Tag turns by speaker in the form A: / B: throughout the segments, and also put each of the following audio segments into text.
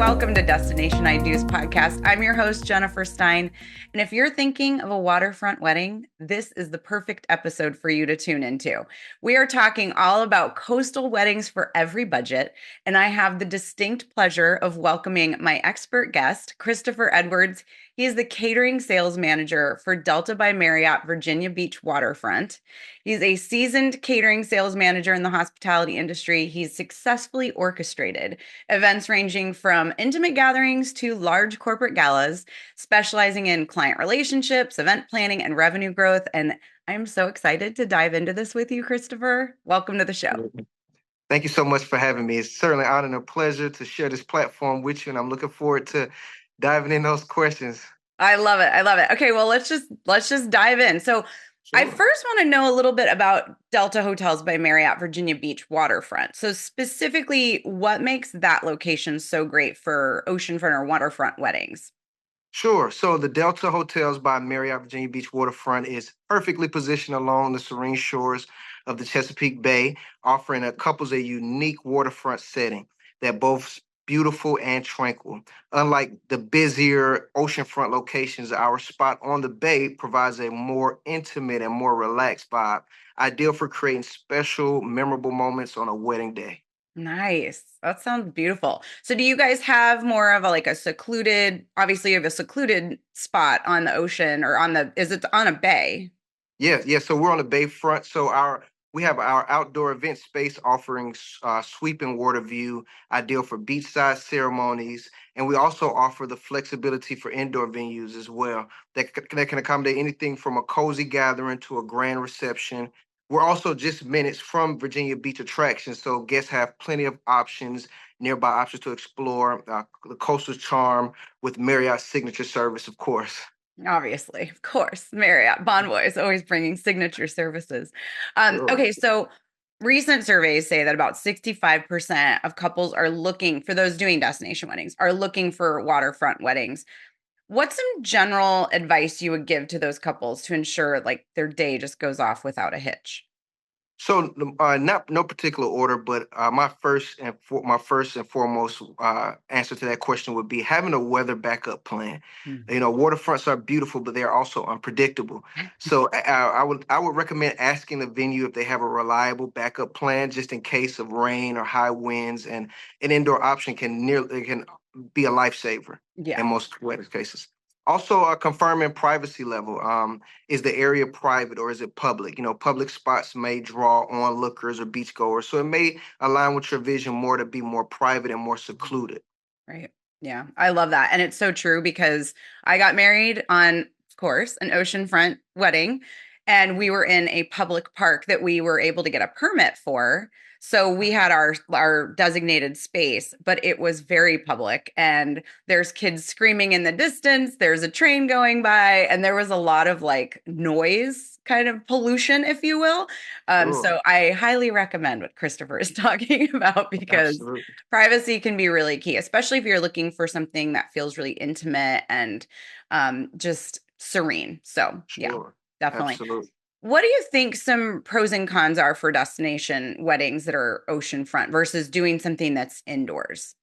A: welcome to Destination Ideas Podcast. I'm your host, Jennifer Stein. And if you're thinking of a waterfront wedding, this is the perfect episode for you to tune into. We are talking all about coastal weddings for every budget. And I have the distinct pleasure of welcoming my expert guest, Christopher Edwards. He is the Catering Sales Manager for Delta by Marriott Virginia Beach Waterfront. He's a seasoned catering sales manager in the hospitality industry. He's successfully orchestrated events ranging from intimate gatherings to large corporate galas, specializing in client relationships, event planning, and revenue growth. And I'm so excited to dive into this with you, Christopher. Welcome to the show.
B: Thank you so much for having me. It's certainly an honor and a pleasure to share this platform with you, and I'm looking forward to diving in those questions.
A: I love it. I love it. Okay, well, let's just dive in. So I first want to know a little bit about Delta Hotels by Marriott Virginia Beach Waterfront. So specifically, what makes that location so great for oceanfront or waterfront weddings?
B: Sure. So the Delta Hotels by Marriott Virginia Beach Waterfront is perfectly positioned along the serene shores of the Chesapeake Bay, offering couples a unique waterfront setting that both beautiful and tranquil. Unlike the busier oceanfront locations, our spot on the bay provides a more intimate and more relaxed vibe, ideal for creating special, memorable moments on a wedding day.
A: Nice. That sounds beautiful. So do you guys have more of a secluded, obviously you have a secluded spot on the ocean or is it on a bay?
B: Yeah. So we're on the bayfront. So we have our outdoor event space offering sweeping water view, ideal for beachside ceremonies, and we also offer the flexibility for indoor venues as well that can accommodate anything from a cozy gathering to a grand reception. We're also just minutes from Virginia Beach attractions, so guests have plenty of nearby options to explore the coastal charm with Marriott's signature service, of course.
A: Obviously, of course, Marriott Bonvoy is always bringing signature services.
B: Sure.
A: Okay, so recent surveys say that about 65% of couples are looking for those doing destination weddings are looking for waterfront weddings. What's some general advice you would give to those couples to ensure their day just goes off without a hitch?
B: So, not no particular order, but my first and foremost answer to that question would be having a weather backup plan.
A: Mhm.
B: You know, waterfronts are beautiful, but they're also unpredictable. So, I would recommend asking the venue if they have a reliable backup plan, just in case of rain or high winds. And an indoor option can be a lifesaver in
A: Yeah.
B: most weather cases. Also, confirming privacy level. Is the area private or is it public? You know, public spots may draw onlookers or beachgoers, so it may align with your vision more to be more private and more secluded.
A: Right. Yeah. I love that. And it's so true because I got married on, of course, an oceanfront wedding, and we were in a public park that we were able to get a permit for. So we had our designated space, but it was very public, and there's kids screaming in the distance, there's a train going by, and there was a lot of noise kind of pollution, if you will.
B: Sure,
A: So I highly recommend what Christopher is talking about because
B: absolutely.
A: privacy can be really key, especially if you're looking for something that feels really intimate and just serene. So, yeah,
B: Sure,
A: definitely.
B: absolutely.
A: What do you think some pros and cons are for destination weddings that are oceanfront versus doing something that's indoors?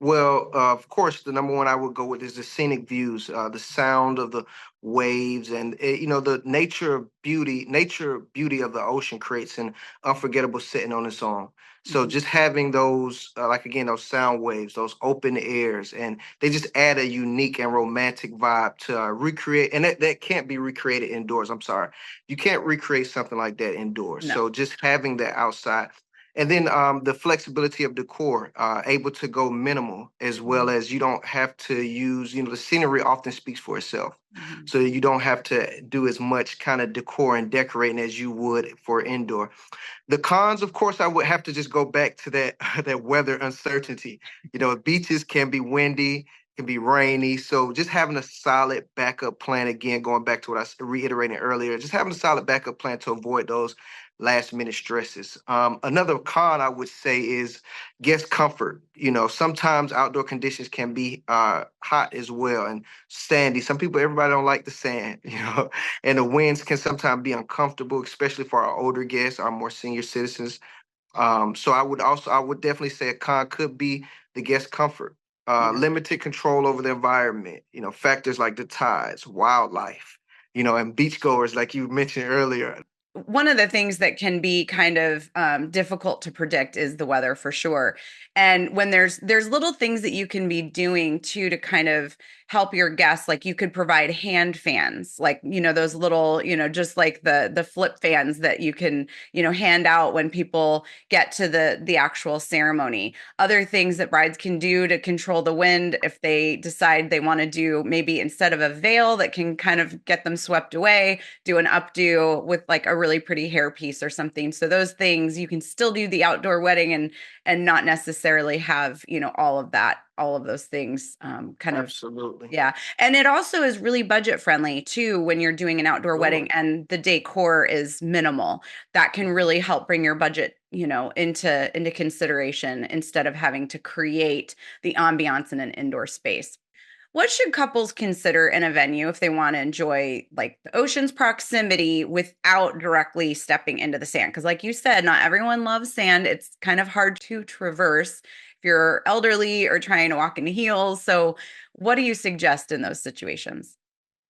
B: Well, of course, the number one I would go with is the scenic views, the sound of the waves, and the nature beauty of the ocean creates an unforgettable setting on its own. So
A: Mhm.
B: just having those, like again, those sound waves, those open airs, and they just add a unique and romantic vibe to recreate, and that can't be recreated indoors. I'm sorry, you can't recreate something like that indoors.
A: No.
B: So just having that outside. And then the flexibility of decor, able to go minimal as well
A: Mhm.
B: as you don't have to use, the scenery often speaks for itself.
A: Mhm.
B: So you don't have to do as much kind of decor and decorating as you would for indoor. The cons, of course, I would have to just go back to that that weather uncertainty. You know, beaches can be windy, can be rainy. So just having a solid backup plan, again, going back to what I reiterated earlier, just having a solid backup plan to avoid those last minute stresses. Another con I would say is guest comfort. You know, sometimes outdoor conditions can be hot as well and sandy. Everybody don't like the sand, and the winds can sometimes be uncomfortable, especially for our older guests, our more senior citizens. So I would definitely say a con could be the guest comfort.
A: Yeah.
B: limited control over the environment, factors like the tides, wildlife, and beachgoers, like you mentioned earlier.
A: One of the things that can be kind of difficult to predict is the weather for sure. And when there's little things that you can be doing too to kind of help your guests, like you could provide hand fans, like those little, just like the flip fans that you can hand out when people get to the actual ceremony. Other things that brides can do to control the wind if they decide they want to do, maybe instead of a veil that can kind of get them swept away, do an updo with like a really pretty hairpiece or something. So those things you can still do the outdoor wedding and not necessarily have, all of those things kind of.
B: Absolutely.
A: Yeah. And it also is really budget friendly too when you're doing an outdoor
B: Sure.
A: wedding and the decor is minimal. That can really help bring your budget, into consideration instead of having to create the ambiance in an indoor space. What should couples consider in a venue if they want to enjoy like the ocean's proximity without directly stepping into the sand? Because, like you said, not everyone loves sand. It's kind of hard to traverse if you're elderly or trying to walk in heels. So, what do you suggest in those situations?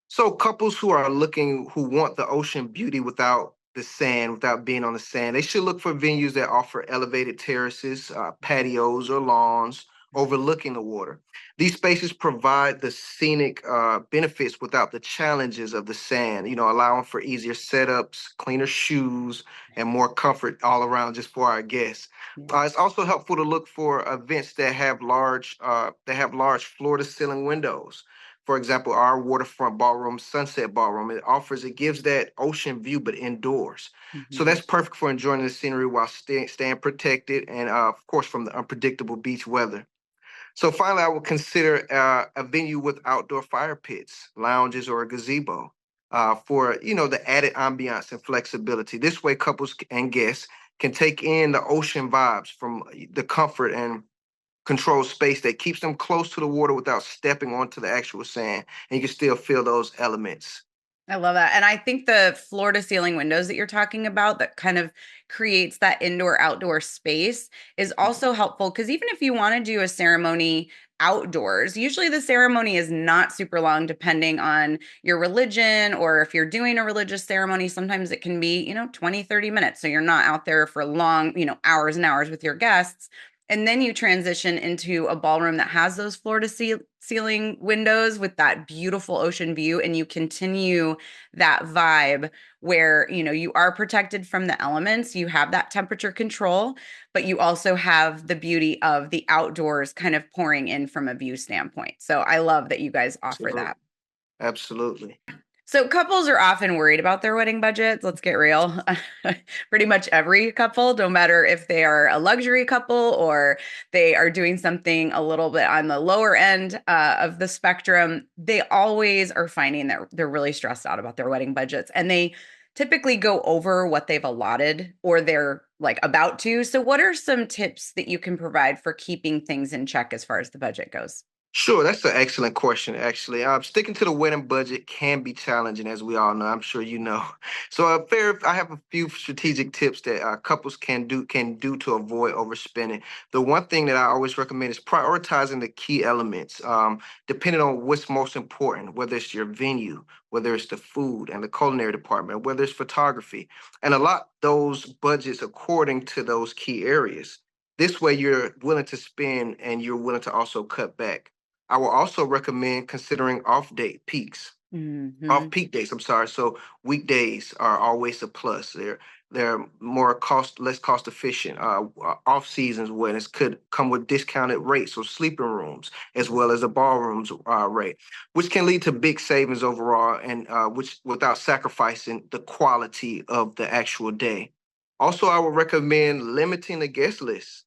B: So couples who want the ocean beauty without the sand, without being on the sand, they should look for venues that offer elevated terraces, patios, or lawns overlooking the water. These spaces provide the scenic benefits without the challenges of the sand, allowing for easier setups, cleaner shoes, and more comfort all around just for our guests.
A: Yeah.
B: It's also helpful to look for events that have large floor-to-ceiling windows. For example, our waterfront ballroom, Sunset Ballroom, it gives that ocean view, but indoors. So
A: Mhm.
B: that's perfect for enjoying the scenery while staying protected and, of course, from the unpredictable beach weather. So finally, I would consider a venue with outdoor fire pits, lounges, or a gazebo for, the added ambiance and flexibility. This way, couples and guests can take in the ocean vibes from the comfort and controlled space that keeps them close to the water without stepping onto the actual sand, and you can still feel those elements.
A: I love that. And I think the floor to ceiling windows that you're talking about that kind of creates that indoor outdoor space is also helpful because even if you want to do a ceremony outdoors, usually the ceremony is not super long depending on your religion or if you're doing a religious ceremony, sometimes it can be, 20, 30 minutes. So you're not out there for long, hours and hours with your guests. And then you transition into a ballroom that has those floor to ceiling windows with that beautiful ocean view and you continue that vibe where you are protected from the elements, you have that temperature control, but you also have the beauty of the outdoors kind of pouring in from a view standpoint. So I love that you guys offer
B: Absolutely.
A: that.
B: Absolutely.
A: So couples are often worried about their wedding budgets. Let's get real. Pretty much every couple, no matter if they are a luxury couple or they are doing something a little bit on the lower end of the spectrum, they always are finding that they're really stressed out about their wedding budgets and they typically go over what they've allotted or they're like about to. So what are some tips that you can provide for keeping things in check as far as the budget goes?
B: Sure, that's an excellent question, actually. Sticking to the wedding budget can be challenging, as we all know. I'm sure you know. So, I have a few strategic tips that couples can do to avoid overspending. The one thing that I always recommend is prioritizing the key elements, depending on what's most important, whether it's your venue, whether it's the food and the culinary department, whether it's photography, and allot those budgets according to those key areas. This way, you're willing to spend and you're willing to also cut back. I will also recommend considering off
A: Hmm.
B: peak days. I'm sorry. So weekdays are always a plus. They're less cost efficient. Off seasons weddings could come with discounted rates or sleeping rooms as well as a ballrooms rate, which can lead to big savings overall, and which without sacrificing the quality of the actual day. Also, I would recommend limiting the guest list.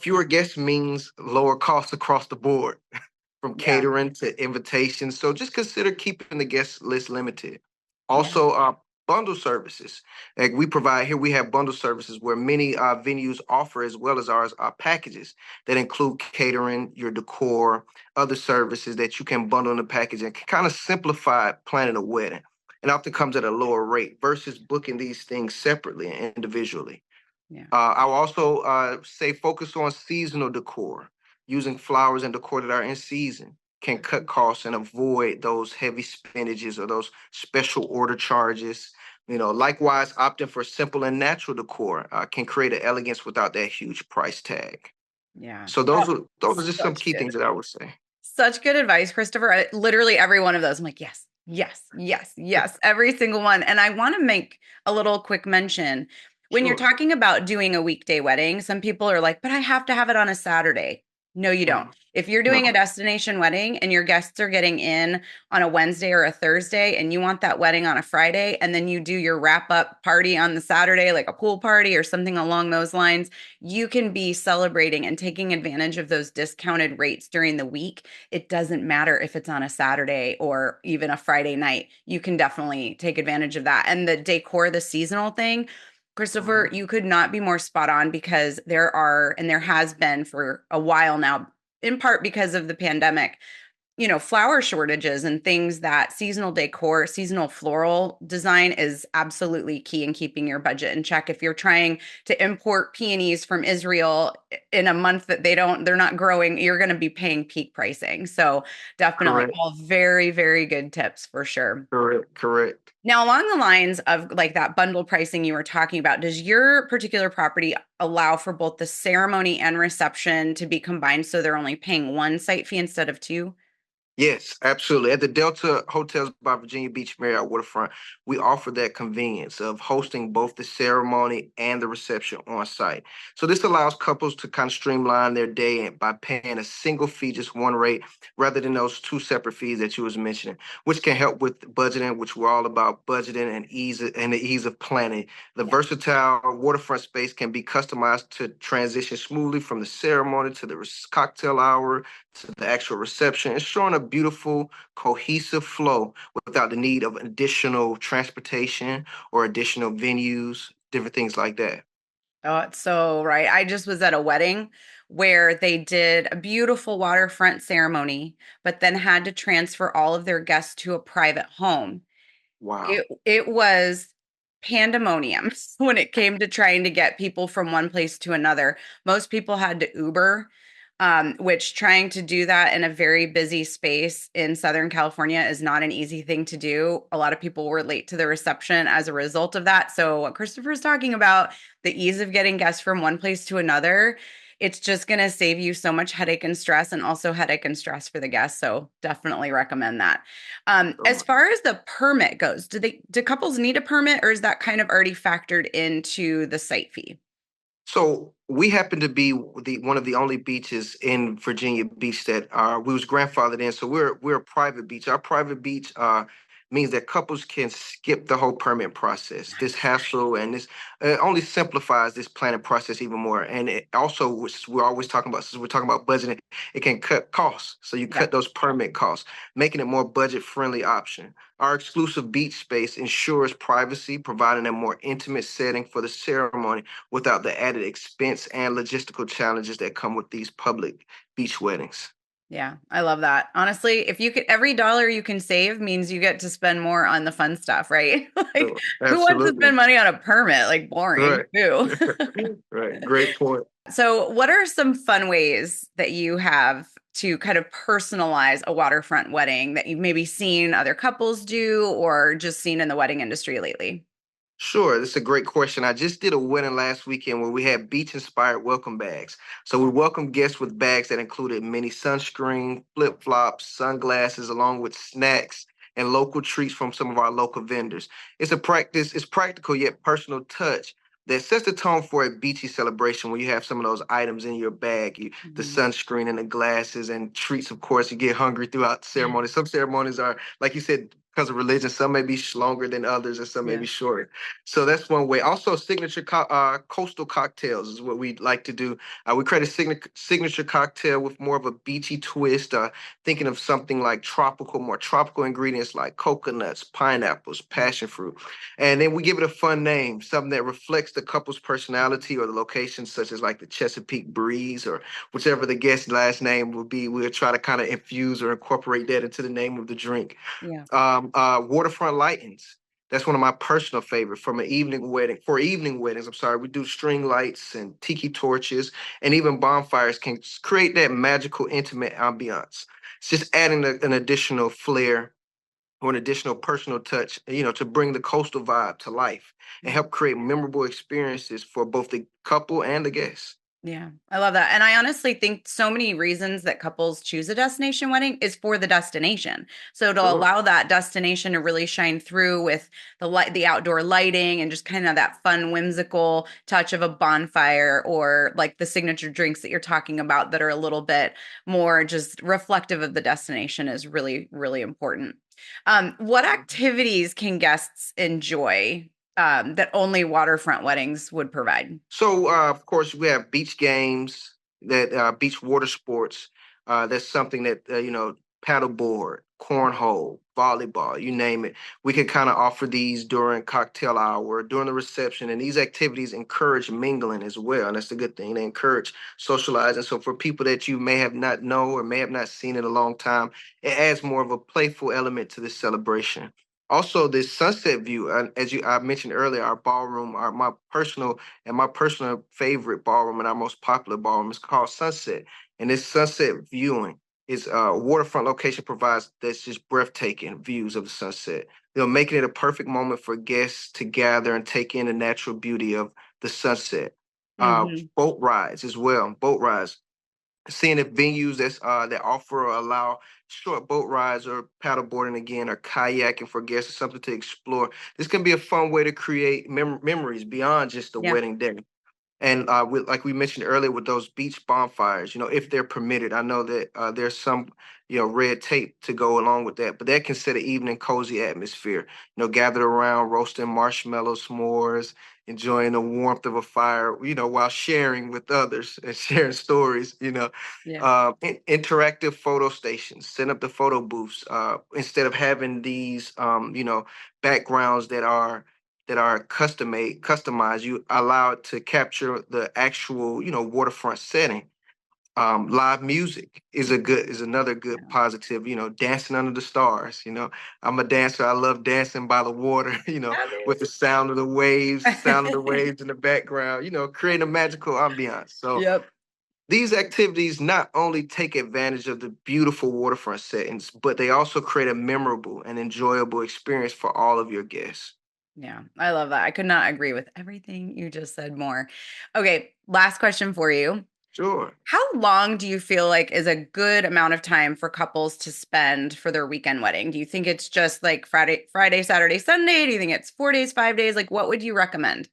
B: Fewer guests means lower costs across the board from
A: Yeah.
B: catering to invitations. So just consider keeping the guest list limited.
A: Yeah.
B: Also, bundle services. Like we have bundle services where many venues offer, as well as ours, packages that include catering, your decor, other services that you can bundle in the package and kind of simplify planning a wedding. And often comes at a lower rate versus booking these things separately and individually.
A: Yeah.
B: I'll also say focus on seasonal decor. using flowers and decor that are in season can cut costs and avoid those heavy expendages or those special order charges. Likewise, opting for simple and natural decor can create an elegance without that huge price tag.
A: Yeah.
B: So
A: Oh,
B: those are just some
A: such
B: key
A: good.
B: things that I would say.
A: Such good advice, Christopher. Literally every one of those. I'm like, yes, yes, yes, yes, every single one. And I want to make a little quick mention. When you're
B: Sure.
A: talking about doing a weekday wedding, some people are like, but I have to have it on a Saturday. No, you don't.
B: Mhm.
A: If you're doing a
B: No,
A: destination wedding and your guests are getting in on a Wednesday or a Thursday and you want that wedding on a Friday, and then you do your wrap up party on the Saturday, like a pool party or something along those lines, you can be celebrating and taking advantage of those discounted rates during the week. It doesn't matter if it's on a Saturday or even a Friday night. You can definitely take advantage of that. And the decor, the seasonal thing, Christopher,
B: Mhm.
A: you could not be more spot on because there are, and there has been for a while now, in part because of the pandemic, flower shortages and things that seasonal decor, seasonal floral design is absolutely key in keeping your budget in check. If you're trying to import peonies from Israel in a month that they're not growing, you're going to be paying peak pricing. So definitely
B: Correct,
A: all very, very good tips for sure.
B: correct, correct.
A: Now, along the lines of like that bundle pricing you were talking about, does your particular property allow for both the ceremony and reception to be combined so they're only paying one site fee instead of two?
B: Yes, absolutely. At the Delta Hotels by Virginia Beach Marriott Waterfront, we offer that convenience of hosting both the ceremony and the reception on site. So this allows couples to kind of streamline their day by paying a single fee, just one rate, rather than those two separate fees that you was mentioning, which can help with budgeting, which we're all about budgeting and the ease of planning. The
A: Yeah.
B: versatile waterfront space can be customized to transition smoothly from the ceremony to the cocktail hour to the actual reception, ensuring a beautiful, cohesive flow without the need of additional transportation or additional venues, different things like that.
A: Oh, it's so right. I just was at a wedding where they did a beautiful waterfront ceremony, but then had to transfer all of their guests to a private home.
B: Wow.
A: It was pandemonium when it came to trying to get people from one place to another. Most people had to Uber, which trying to do that in a very busy space in Southern California is not an easy thing to do. A lot of people were late to the reception as a result of that. So what Christopher's talking about, the ease of getting guests from one place to another, it's just going to save you so much headache and stress, and also headache and stress for the guests. So definitely recommend that. As far as the permit goes, do couples need a permit, or is that kind of already factored into the site fee?
B: So we happen to be the one of the only beaches in Virginia Beach that we was grandfathered in. So we're a private beach. Our private beach means that couples can skip the whole permit process. This
A: Nice.
B: hassle and this only simplifies this planning process even more. And it also, which we're always talking about, since we're talking about budgeting, it can cut costs. So you
A: Yeah.
B: cut those permit costs, making it more budget friendly option. Our exclusive beach space ensures privacy, providing a more intimate setting for the ceremony without the added expense and logistical challenges that come with these public beach weddings.
A: Yeah, I love that. Honestly, if you could, every dollar you can save means you get to spend more on the fun stuff, right? Like,
B: So,
A: who wants to
B: absolutely.
A: spend money on a permit? Like, boring.
B: Right.
A: Who?
B: Right. Great point.
A: So, what are some fun ways that you have to kind of personalize a waterfront wedding that you've maybe seen other couples do or just seen in the wedding industry lately?
B: Sure, that's a great question. I just did a wedding last weekend where we had beach inspired welcome bags. So we welcomed guests with bags that included mini sunscreen, flip flops, sunglasses, along with snacks and local treats from some of our local vendors. It's practical yet personal touch that sets the tone for a beachy celebration when you have some of those items in your bag, the
A: Mhm.
B: sunscreen and the glasses and treats, of course, you get hungry throughout the ceremony. Some ceremonies are, like you said, because of religion, some may be longer than others and some may
A: Yeah.
B: be shorter. So that's one way. Also, signature coastal cocktails is what we like to do. We create a signature cocktail with more of a beachy twist, thinking of something like more tropical ingredients like coconuts, pineapples, passion fruit. And then we give it a fun name, something that reflects the couple's personality or the location, such as like the Chesapeake Breeze or whichever the guest's last name will be. We'll try to kind of infuse or incorporate that into the name of the drink.
A: Yeah.
B: Waterfront lightings. That's one of my personal favorites from an evening wedding. For evening weddings, I'm sorry, we do string lights and tiki torches, and even bonfires can create that magical, intimate ambiance. It's just adding an additional flair or an additional personal touch, to bring the coastal vibe to life and help create memorable experiences for both the couple and the guests.
A: Yeah, I love that. And I honestly think so many reasons that couples choose a destination wedding is for the destination. So to
B: Sure.
A: allow that destination to really shine through with the outdoor lighting and just kind of that fun, whimsical touch of a bonfire or like the signature drinks that you're talking about that are a little bit more just reflective of the destination is really, really important. What activities can guests enjoy that only waterfront weddings would provide?
B: So, of course, we have beach games, that beach water sports. That's something that paddleboard, cornhole, volleyball, you name it. We can kind of offer these during cocktail hour, during the reception, and these activities encourage mingling as well. And that's the good thing. They encourage socializing. So, for people that you may have not know or may have not seen in a long time, it adds more of a playful element to this celebration. Also, this sunset view, as I mentioned earlier, our ballroom, my personal favorite ballroom and our most popular ballroom is called Sunset. And this sunset viewing is waterfront location provides that's just breathtaking views of the sunset. Making it a perfect moment for guests to gather and take in the natural beauty of the sunset.
A: Hmm.
B: Boat rides as well. Boat rides, seeing if venues that offer or allow short boat rides or paddleboarding again or kayaking for guests or something to explore. This can be a fun way to create memories beyond just the
A: Yeah.
B: wedding day. And like we mentioned earlier, with those beach bonfires, if they're permitted, I know that there's some, red tape to go along with that, but that can set an evening cozy atmosphere. Gathered around, roasting marshmallow s'mores, enjoying the warmth of a fire, while sharing with others and sharing stories.
A: Yeah.
B: Interactive photo stations, set up the photo booths instead of having these, backgrounds that are custom made, customized. You allow it to capture the actual, waterfront setting. Live music is another good
A: Yeah.
B: positive. Dancing under the stars. I'm a dancer. I love dancing by the water. With the sound of the waves in the background. Create a magical ambiance. So
A: Yep.
B: these activities not only take advantage of the beautiful waterfront settings, but they also create a memorable and enjoyable experience for all of your guests.
A: Yeah. I love that. I could not agree with everything you just said more. Okay. Last question for you.
B: Sure.
A: How long do you feel like is a good amount of time for couples to spend for their weekend wedding? Do you think it's just like Friday, Saturday, Sunday? Do you think it's 4 days, 5 days? Like, what would you recommend?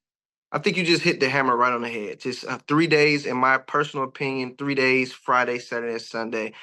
B: I think you just hit the hammer right on the head. Just 3 days, in my personal opinion, 3 days, Friday, Saturday, and Sunday.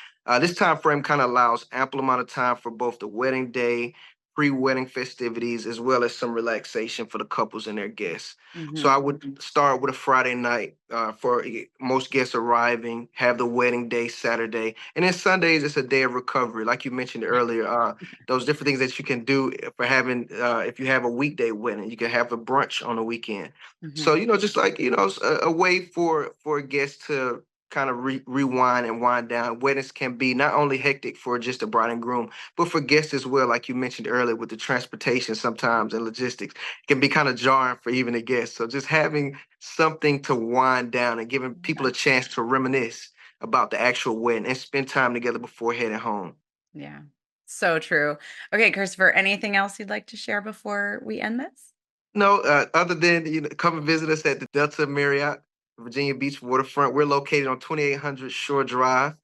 B: This time frame kind of allows ample amount of time for both the wedding day, pre-wedding festivities, as well as some relaxation for the couples and their guests. So
A: Hmm.
B: I would start with a Friday night for most guests arriving, have the wedding day Saturday, and then Sundays it's a day of recovery, like you mentioned earlier. Those different things that you can do for having, if you have a weekday wedding, you can have a brunch on the weekend.
A: Hmm.
B: So, just like, a way for guests to kind of rewind and wind down. Weddings can be not only hectic for just the bride and groom, but for guests as well. Like you mentioned earlier, with the transportation sometimes and logistics, it can be kind of jarring for even the guests. So just having something to wind down and giving people
A: Yeah.
B: a chance to reminisce about the actual wedding and spend time together before heading home.
A: Yeah. So true. Okay, Christopher, anything else you'd like to share before we end this?
B: No, other than come and visit us at the Delta Marriott Virginia Beach Waterfront. We're located on 2800 Shore Drive.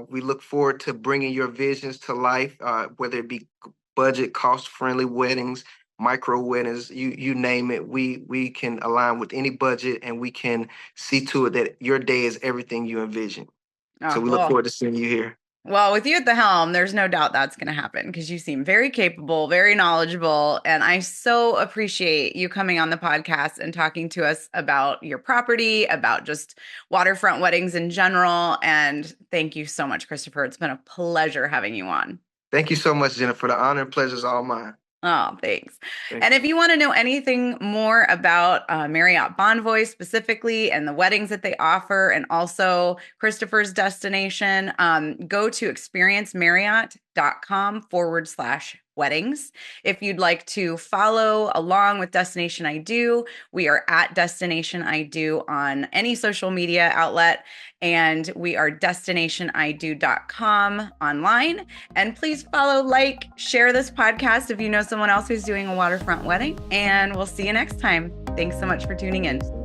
B: We look forward to bringing your visions to life, whether it be budget, cost-friendly weddings, micro weddings, you name it. We can align with any budget, and we can see to it that your day is everything you envision. So
A: Oh,
B: we look
A: well,
B: forward to seeing you here.
A: Well, with you at the helm, there's no doubt that's going to happen because you seem very capable, very knowledgeable. And I so appreciate you coming on the podcast and talking to us about your property, about just waterfront weddings in general. And thank you so much, Christopher. It's been a pleasure having you on.
B: Thank you so much, Jennifer. The honor and pleasure is all mine.
A: Oh, thanks.
B: Thank
A: And
B: you.
A: if you want to know anything more about Marriott Bonvoy specifically and the weddings that they offer, and also Christopher's destination, go to experiencemarriott.com destinationido.com/weddings. If you'd like to follow along with Destination I Do, we are at Destination I Do on any social media outlet, and we are destinationido.com online. And please follow, like, share this podcast if you know someone else who's doing a waterfront wedding, and we'll see you next time. Thanks so much for tuning in.